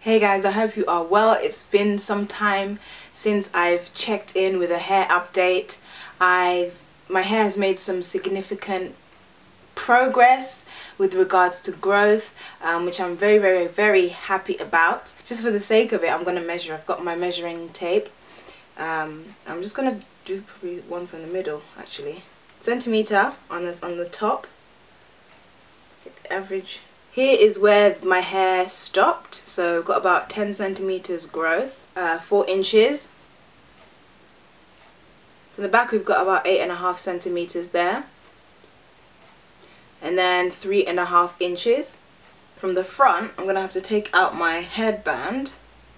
Hey guys, I hope you are well. It's been some time since I've checked in with a hair update. My hair has made some significant progress with regards to growth, which I'm very happy about. Just for the sake of it, I'm going to measure. I've got my measuring tape. I'm just going to do probably one from the middle actually. Centimeter on the top. Get the average. Here is where my hair stopped, so got about 10 centimeters growth, 4 inches. From the back we've got about 8.5 centimeters there, and then 3.5 inches. From the front I'm gonna have to take out my headband,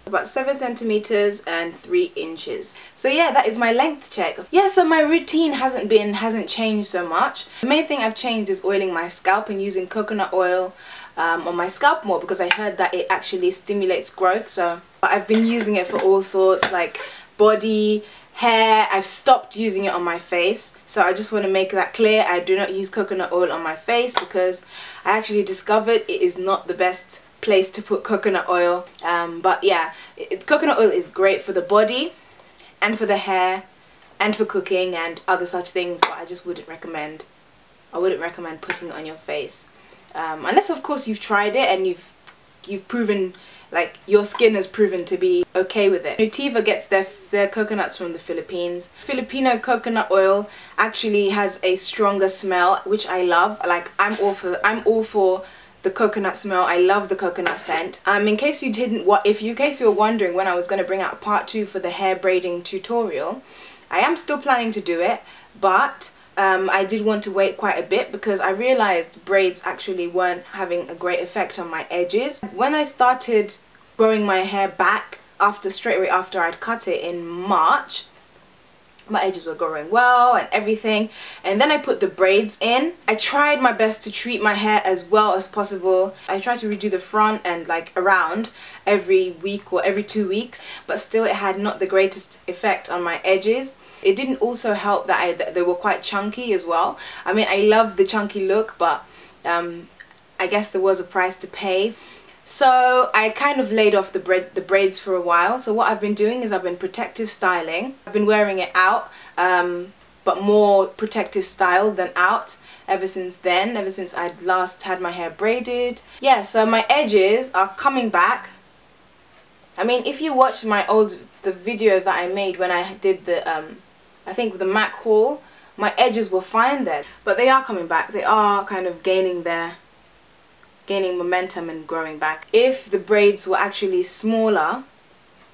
about 7 centimeters and 3 inches. So yeah, that is my length check. Yeah, so my routine hasn't changed so much. The main thing I've changed is oiling my scalp and using coconut oil on my scalp more, because I heard that it actually stimulates growth. So I've been using it for all sorts, like body, hair. I've stopped using it on my face, so I just want to make that clear. I do not use coconut oil on my face because I actually discovered it is not the best place to put coconut oil. But yeah, coconut oil is great for the body and for the hair and for cooking and other such things, but I just wouldn't recommend putting it on your face, unless of course you've tried it and you've proven, like, your skin has proven to be okay with it. Nutiva gets their coconuts from the Philippines. Filipino coconut oil actually has a stronger smell, which I love. Like, I'm all for the coconut smell. I love the coconut scent. In case you were wondering when I was going to bring out part 2 for the hair braiding tutorial, I am still planning to do it, but I did want to wait quite a bit because I realized braids actually weren't having a great effect on my edges. When I started growing my hair back straight away after I'd cut it in March, my edges were growing well and everything, and then I put the braids in. I tried my best to treat my hair as well as possible. I tried to redo the front and like around every week or every 2 weeks, but still it had not the greatest effect on my edges. It didn't also help that they were quite chunky as well. I mean, I love the chunky look, but I guess there was a price to pay. So I kind of laid off the braids for a while. So what I've been doing is I've been protective styling. I've been wearing it out, but more protective style than out ever since then, ever since I'd last had my hair braided. Yeah, so my edges are coming back. I mean, if you watch the videos that I made when I did the I think the MAC haul, my edges were fine then, but they are coming back. They are kind of gaining momentum and growing back. If the braids were actually smaller,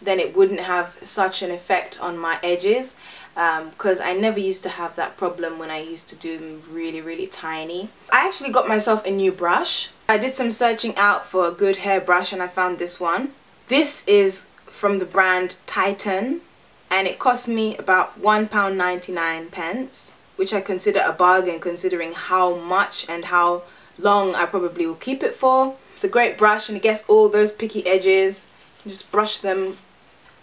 then it wouldn't have such an effect on my edges, because I never used to have that problem when I used to do them really tiny. I actually got myself a new brush. I did some searching out for a good hair brush and I found this one. This is from the brand Titan, and it cost me about £1.99, which I consider a bargain considering how much and how long I probably will keep it for. It's a great brush and it gets all those picky edges. You just brush them.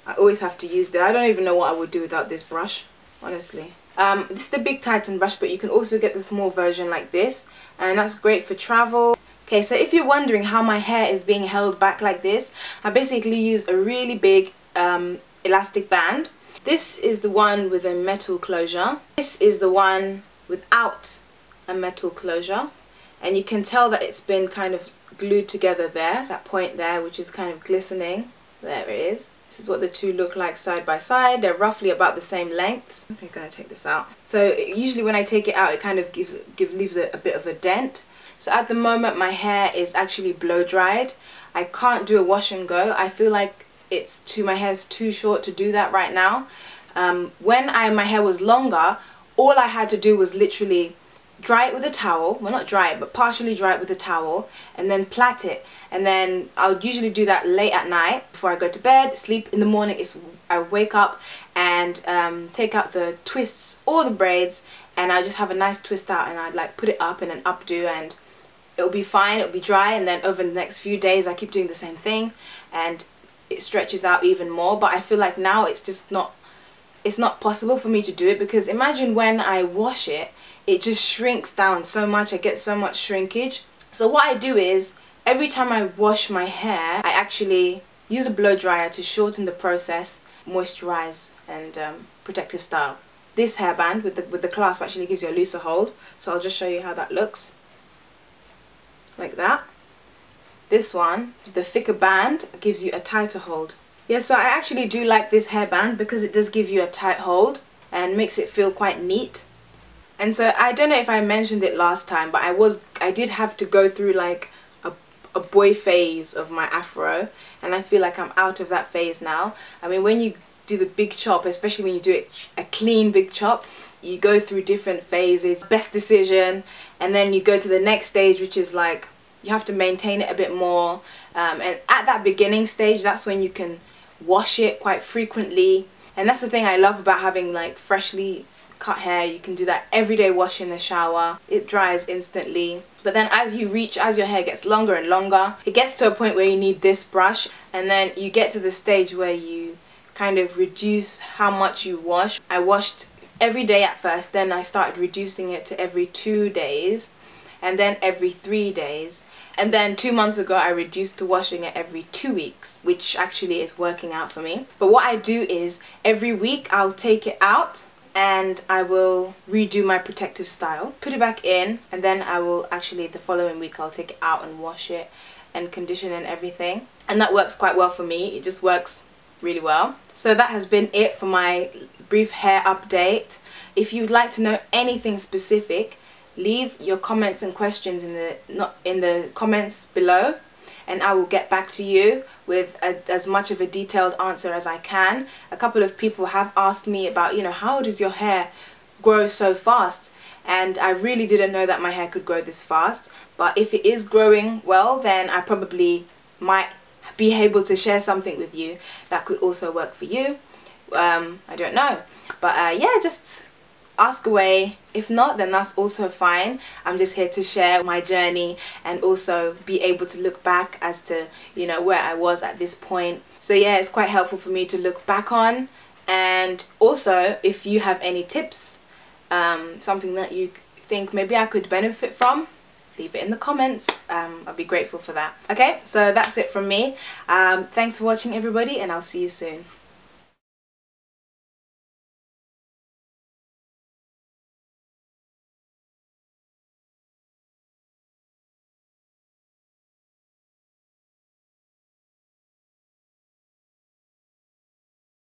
I always have to use it. I don't even know what I would do without this brush, honestly. This is the big Titan brush, but you can also get the small version like this, and that's great for travel. Okay, so if you're wondering how my hair is being held back like this, I basically use a really big elastic band. This is the one with a metal closure. This is the one without a metal closure. And you can tell that it's been kind of glued together there, that point there, which is kind of glistening. There it is. This is what the two look like side by side. They're roughly about the same lengths. I'm gonna take this out. So usually when I take it out, it kind of leaves a bit of a dent. So at the moment my hair is actually blow dried. I can't do a wash and go. I feel like my hair's too short to do that right now. When my hair was longer, all I had to do was literally dry it with a towel. Well, not dry it, but partially dry it with a towel, and then plait it. And then I would usually do that late at night before I go to bed. Sleep in the morning, I wake up and take out the twists or the braids, and I just have a nice twist out, and I'd like put it up and then updo, and it'll be fine, it'll be dry. And then over the next few days I keep doing the same thing and it stretches out even more. But I feel like now it's not possible for me to do it, because imagine when I wash it, it just shrinks down so much. I get so much shrinkage. So what I do is every time I wash my hair, I actually use a blow dryer to shorten the process, moisturize and protective style. This hairband with the clasp actually gives you a looser hold, so I'll just show you how that looks. Like that. This one, the thicker band, gives you a tighter hold. Yeah, so I actually do like this hairband because it does give you a tight hold and makes it feel quite neat. And so I don't know if I mentioned it last time, but I did have to go through like a boy phase of my afro, and I feel like I'm out of that phase now. I mean, when you do the big chop, especially when you do it a clean big chop, you go through different phases, best decision, and then you go to the next stage, which is like you have to maintain it a bit more, and at that beginning stage, that's when you can wash it quite frequently. And that's the thing I love about having like freshly cut hair. You can do that everyday wash in the shower. It dries instantly. But then as your hair gets longer and longer, it gets to a point where you need this brush, and then you get to the stage where you kind of reduce how much you wash. I washed every day at first, then I started reducing it to every 2 days, and then every 3 days. And then 2 months ago I reduced to washing it every 2 weeks, which actually is working out for me. But what I do is every week I'll take it out and I will redo my protective style, put it back in, and then I will actually the following week I'll take it out and wash it and condition and everything. And that works quite well for me. It just works really well. So that has been it for my brief hair update. If you'd like to know anything specific, leave your comments and questions in the comments below, and I will get back to you with as much of a detailed answer as I can. A couple of people have asked me about, you know, how does your hair grow so fast? And I really didn't know that my hair could grow this fast, but if it is growing well, then I probably might be able to share something with you that could also work for you. I don't know, but yeah, just ask away. If not, then that's also fine. I'm just here to share my journey and also be able to look back as to, you know, where I was at this point. So yeah, it's quite helpful for me to look back on. And also, if you have any tips, something that you think maybe I could benefit from, leave it in the comments. I'll be grateful for that. Okay, so that's it from me. Thanks for watching everybody, and I'll see you soon.